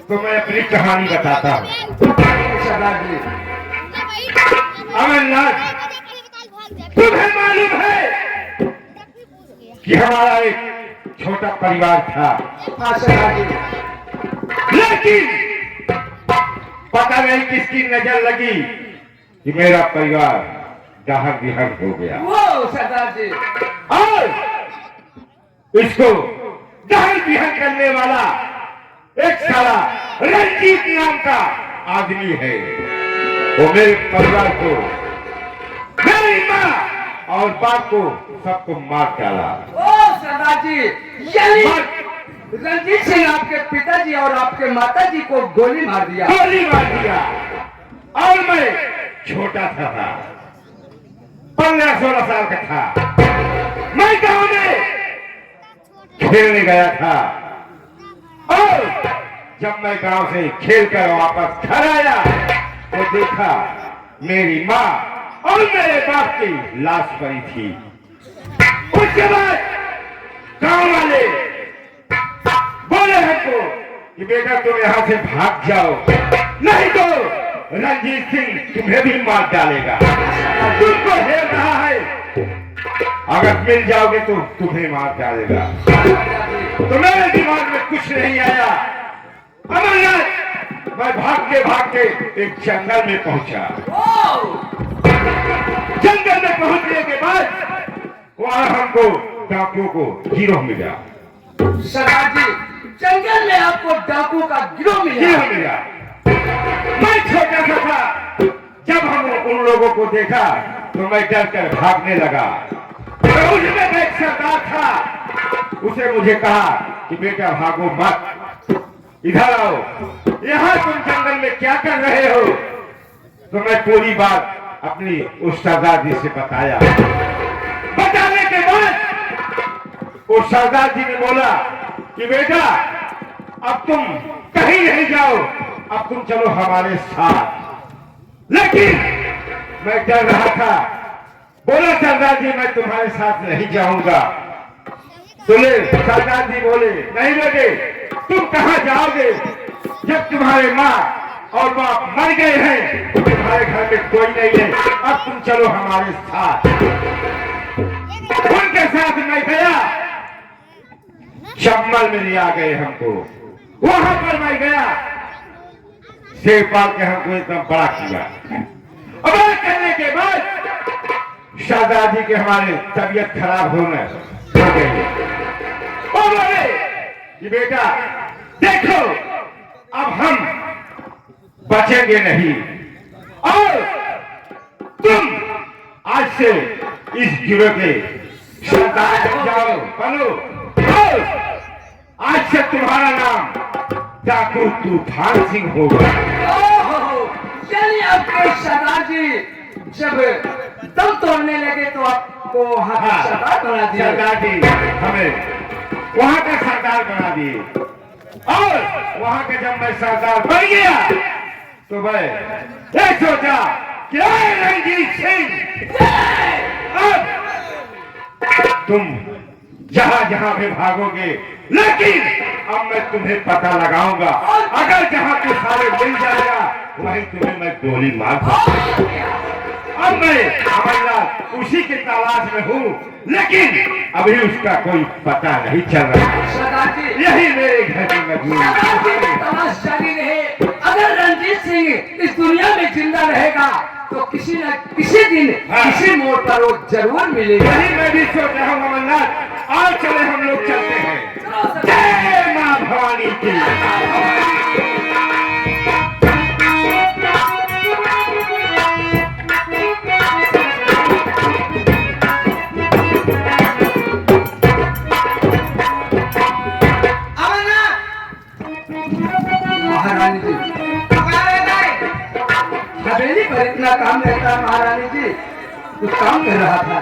तो मैं अपनी कहानी बताता हूँ। सरदार जी, अमरनाथ, तुम्हें मालूम है कि हमारा एक छोटा परिवार था, हाँ सरदार जी, लेकिन पता नहीं किसकी नजर लगी कि मेरा परिवार जहां बिहर हो गया। वो सरदार जी, और इसको जहर बिहर करने वाला एक साला रंजीत नाम का आदमी है। वो मेरे परिवार को, मेरी माँ और बाप को, सबको मार डाला। ओ सरदार जी, यानी मार- रंजीत सिंह आपके पिताजी और आपके माताजी को गोली मार दिया। गोली मार दिया। और मैं छोटा था, 15-16 साल का था। मैं गांव में खेलने गया था और जब मैं गांव से खेलकर वापस घर आया तो देखा मेरी माँ और मेरे बाप की लाश पड़ी थी। उसके बाद गांव वाले बोले हमको कि बेटा तुम यहां से भाग जाओ, नहीं तो रंजीत सिंह तुम्हें भी मार डालेगा। तुमको हेल रहा है, अगर मिल जाओगे तो तुम्हें मार डालेगा। तो मेरे दिमाग में कुछ नहीं आया। अमरनाथ, मैं भागते भागते एक जंगल में पहुंचा। जंगल में पहुंचने के बाद वहां हमको डाकुओं को गिरोह मिला। सरदार जी, जंगल में आपको डाकू का गिरोह मिला। गिरोह मिला। मैं छोटा सा था, जब हम उन लोगों को देखा तो मैं डर कर भागने लगा। तो उसमें एक सरदार था, उसे मुझे कहा कि बेटा भागो मत, इधर आओ, यहाँ तुम जंगल में क्या कर रहे हो। तो मैं पूरी बात अपनी उस सरदार जी से बताया। बताने के बाद उस सरदार जी ने बोला कि बेटा अब तुम कहीं नहीं जाओ, अब तुम चलो हमारे साथ। लेकिन मैं डर रहा था। बोला सरदार जी मैं तुम्हारे साथ नहीं जाऊंगा। बोले सरदार जी बोले नहीं बेटे, तुम कहां जाओगे जब तुम्हारे माँ और बाप मर गए हैं, तुम्हारे घर में कोई नहीं है, अब तुम चलो हमारे साथ। उनके साथ मैं गया, चम्बल में ले आ गए हमको। वहां पर मैं गया, शेर पाल के हमको एकदम बड़ा किया। अब बड़ा करने के बाद शाहजादी के हमारे तबीयत खराब हो गई। और बोले कि बेटा देखो अब हम बचेंगे नहीं, और तुम आज से इस गिरोह के सरदार बन जाओ, बनो। और आज से तुम्हारा नाम डाकू तूफान सिंह होगा। ओहो, यानी आपके सरदार जी जब दम तोड़ने लगे तो आपको वहाँ का सरदार बना दिया। सरदार जी हमें वहां का सरदार बना दिए। और वहां के जब मैं सरदार बन गया तो मैं ये सोचा कि अरे रंजीत सिंह, अब तुम जहां जहां भी भागोगे, लेकिन अब मैं तुम्हें पता लगाऊंगा। अगर जहां तू सारे मिल जाएगा वहीं तुम्हें मैं गोली मार दूंगा। अब मैं अमरनाथ उसी की तलाश में हूँ, लेकिन अभी उसका कोई पता नहीं चल रहा। सरदार जी, यही मेरे घर में मजबूर सरदार जी की तलाश जारी रहे। अगर रंजीत सिंह इस दुनिया में जिंदा रहेगा तो किसी न किसी दिन किसी मोड़ पर वो जरूर मिलेगा। यही मैं भी सोच रहा हूँ अमरनाथ। आज चले हम लोग चलते हैं। जय माँ भवानी की। महारानी जी, हवेली पर इतना काम रहता है महारानी जी, कुछ काम कर रहा था।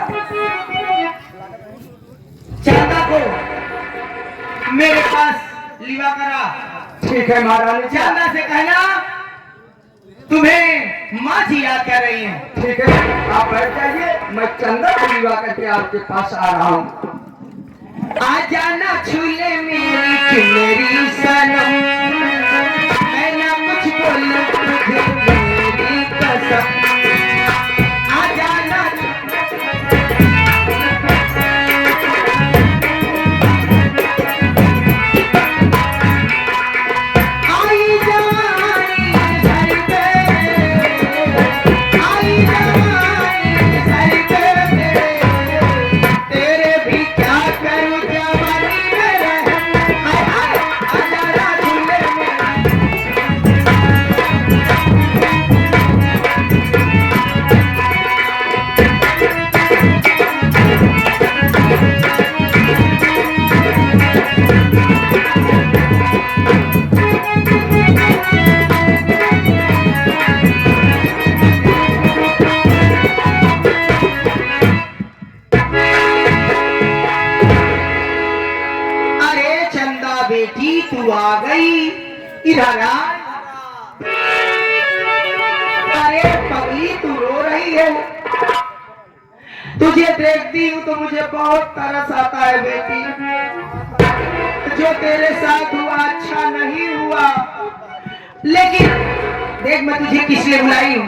चांदा को मेरे पास लिवा करा। ठीक है महारानी जी, चांदा से कहना तुम्हें माँ जी याद कर रही है। ठीक है आप बैठ जाइए, मैं चंदा को लिवा करके आपके पास आ रहा हूँ। आ जाना छूले मेरी सनम। पगली तू आ गई इधर आ। अरे पगली तू रो रही है, तुझे देखती हूँ तो मुझे बहुत तरस आता है बेटी। जो तेरे साथ हुआ अच्छा नहीं हुआ, लेकिन देख मैं तुझे किस लिए बुलाई हूँ।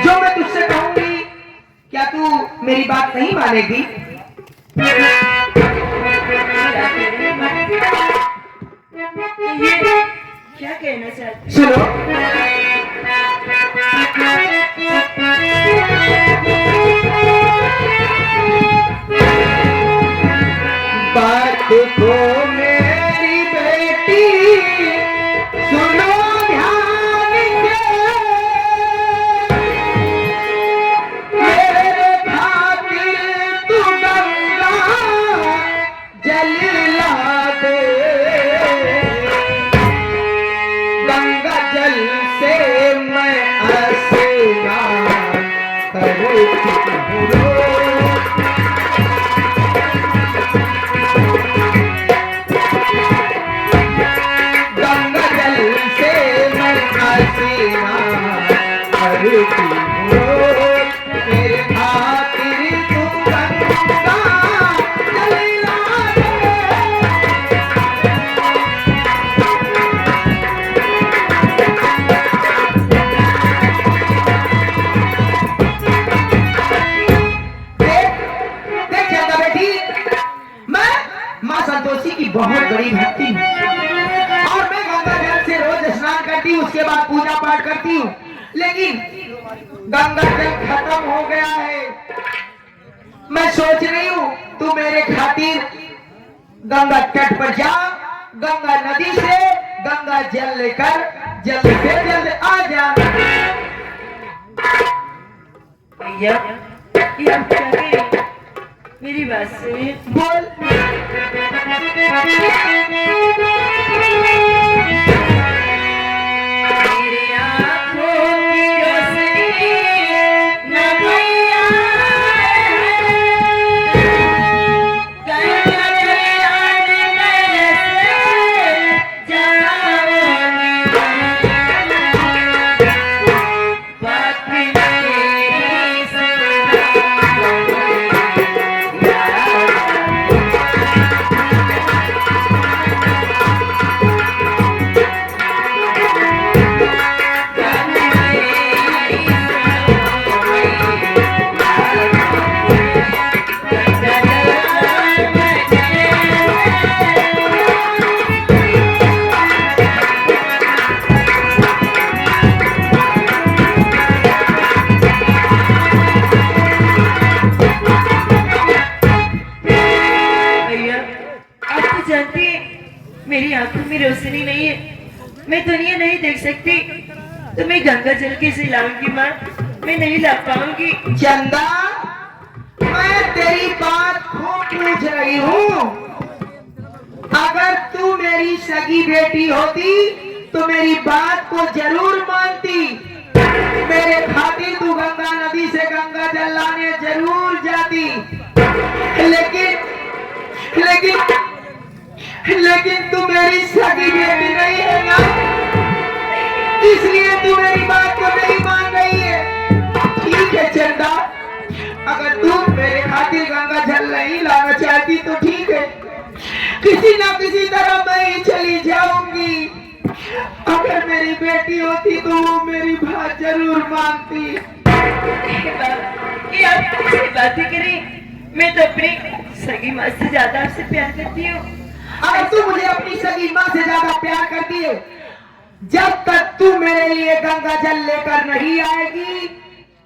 जो मैं तुझसे कहूंगी क्या तू मेरी बात नहीं मानेगी? ये क्या कहना चाहते सुनो, बात को मेरी बेटी सुनो ध्यान से, मेरे खातिर तू गंगा जल ला दे। गंगा जल से मैं स्नान करूँ। गंगा जल से मैं स्नान करूँ। मेरे खातिर तू गंगा जल ला दे। देख चंदा बेटी, मैं माँ संतोषी की बहुत बड़ी भक्ति हूँ और मैं गंगा जल से रोज स्नान करती हूँ, उसके बाद पूजा पाठ करती हूँ। लेकिन गंगा जल खत्म हो गया है। मैं सोच रही हूँ तू मेरे खातिर गंगा तट पर जा, गंगा नदी से गंगा जल लेकर जल्द से जल्द आ जा। भैया, ये आप क्या कह रहे हैं? मेरी बात सुनिए। बोल। मेरी आँखों की रोशनी न भैया गंगा जलाने कैसे जाऊंगी बात मेरी सुनो। मेरी आंखों में रोशनी नहीं है, मैं दुनिया नहीं देख सकती, तो मैं गंगा जल कैसे लाऊंगी माँ? मैं नहीं ला पाऊंगी। चंदा, मैं तेरी बात खूब पूछ रही हूँ। अगर तू मेरी सगी बेटी होती तो मेरी बात को जरूर मानती। मेरे खातिर तू गंगा नदी से गंगा जल लाने जरूर जाती। लेकिन तू मेरी सगी बेटी नहीं है ना, इसलिए तू मेरी बात को नहीं मान रही है। ठीक है चंदा, अगर तू मेरे खातिर गंगा जल नहीं लाना चाहती तो ठीक है, किसी ना किसी तरह मैं ही चली जाऊंगी। अगर मेरी बेटी होती तो वो मेरी बात जरूर मानती। ये आप कैसी बातें करें? मैं तो अपनी सगी माँ से ज्यादा आपसे प्यार करती हूँ। अगर तू मुझे अपनी सगी माँ से ज्यादा प्यार करती है, जब तक तू मेरे लिए गंगा जल लेकर नहीं आएगी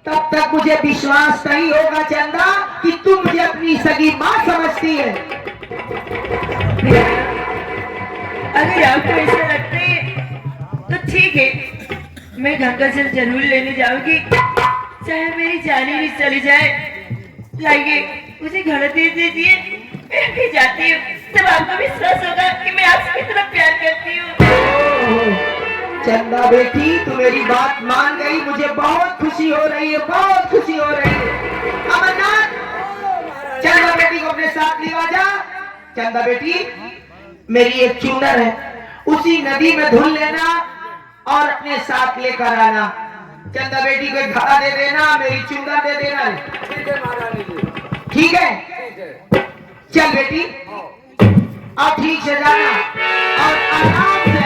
तब तक मुझे विश्वास नहीं होगा चंदा कि तू मुझे अपनी सगी माँ समझती है। अगर आपको ऐसा लगता है तो ठीक है, मैं गंगा जल जरूर लेने जाऊंगी, चाहे मेरी जान ही चली जाए। लाइए मुझे घर दे दीजिए, मैं भी जाती हूँ, तब आपको विश्वास होगा कि मैं आपसे कितना प्यार करती हूँ। चंदा बेटी, तू मेरी बात मान गई, मुझे बहुत खुशी हो रही है, बहुत खुशी हो रही है। अमरनाथ, चंदा बेटी को अपने साथ ले आ जा। चंदा बेटी, मेरी एक चुनर है, उसी नदी में धुल लेना और अपने साथ लेकर आना। चंदा बेटी को एक घड़ा दे देना, मेरी चुनर दे देना। ठीक है महारानी जी, ठीक है? ठीक है। चल बेटी, और ठीक से जाना और आराम से